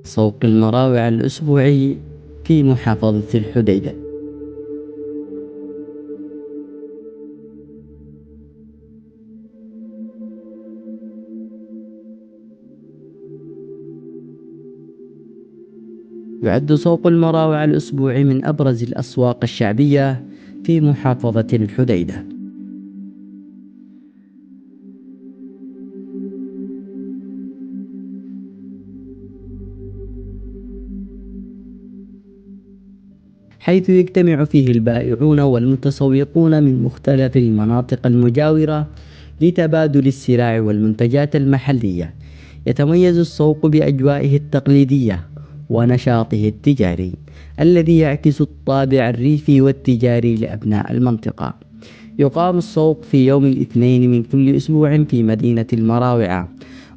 سوق المراوع الأسبوعي في محافظة الحديدة. يعد سوق المراوع الأسبوعي من أبرز الأسواق الشعبية في محافظة الحديدة، حيث يجتمع فيه البائعون والمتسوقون من مختلف المناطق المجاورة لتبادل السلع والمنتجات المحلية. يتميز السوق بأجوائه التقليدية ونشاطه التجاري الذي يعكس الطابع الريفي والتجاري لأبناء المنطقة. يقام السوق في يوم الاثنين من كل أسبوع في مدينة المراوعة،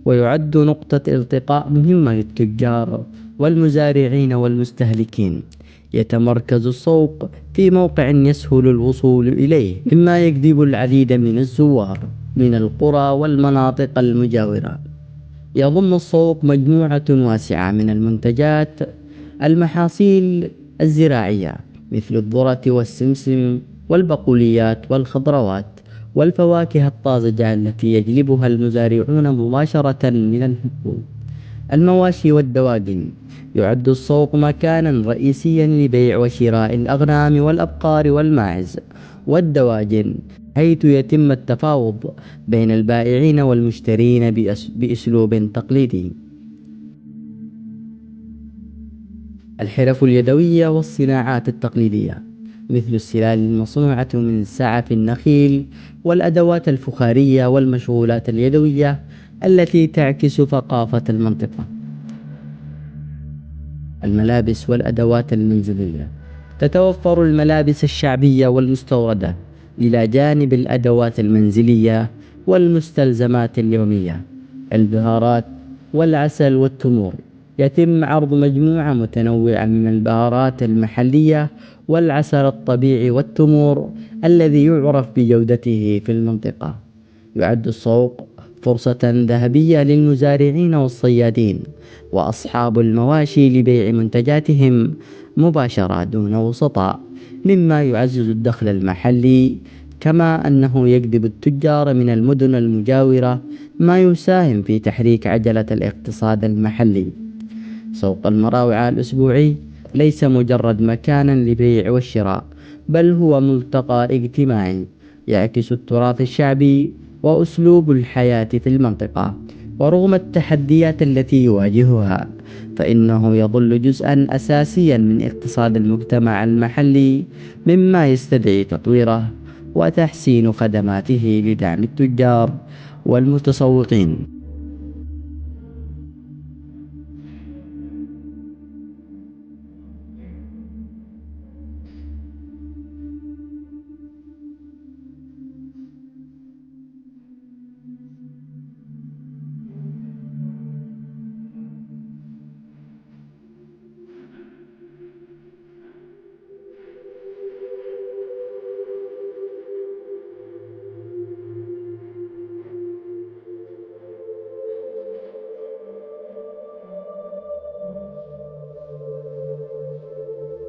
ويعد نقطة التقاء مهمة للتجار والمزارعين والمستهلكين. يتمركز السوق في موقع يسهل الوصول إليه، مما يجذب العديد من الزوار من القرى والمناطق المجاورة. يضم السوق مجموعة واسعة من المنتجات المحاصيل الزراعية مثل الذرة والسمسم والبقوليات والخضروات والفواكه الطازجة التي يجلبها المزارعون مباشرة من الحقول. المواشي والدواجن. يعد السوق مكانا رئيسيا لبيع وشراء الأغنام والأبقار والماعز والدواجن، حيث يتم التفاوض بين البائعين والمشترين بأسلوب تقليدي. الحرف اليدوية والصناعات التقليدية مثل السلال المصنوعة من سعف النخيل والأدوات الفخارية والمشغولات اليدوية التي تعكس ثقافة المنطقة. الملابس والأدوات المنزلية. تتوفر الملابس الشعبية والمستوردة إلى جانب الأدوات المنزلية والمستلزمات اليومية. البهارات والعسل والتمور. يتم عرض مجموعة متنوعة من البهارات المحلية والعسل الطبيعي والتمور الذي يعرف بجودته في المنطقة. يعد السوق فرصة ذهبية للمزارعين والصيادين وأصحاب المواشي لبيع منتجاتهم مباشرة دون وسطاء، مما يعزز الدخل المحلي، كما أنه يجذب التجار من المدن المجاورة، ما يساهم في تحريك عجلة الاقتصاد المحلي. سوق المراوعة الأسبوعي ليس مجرد مكانا للبيع والشراء، بل هو ملتقى اجتماعي يعكس التراث الشعبي وأسلوب الحياة في المنطقة. ورغم التحديات التي يواجهها، فإنه يظل جزءا أساسيا من اقتصاد المجتمع المحلي، مما يستدعي تطويره وتحسين خدماته لدعم التجار والمتسوقين.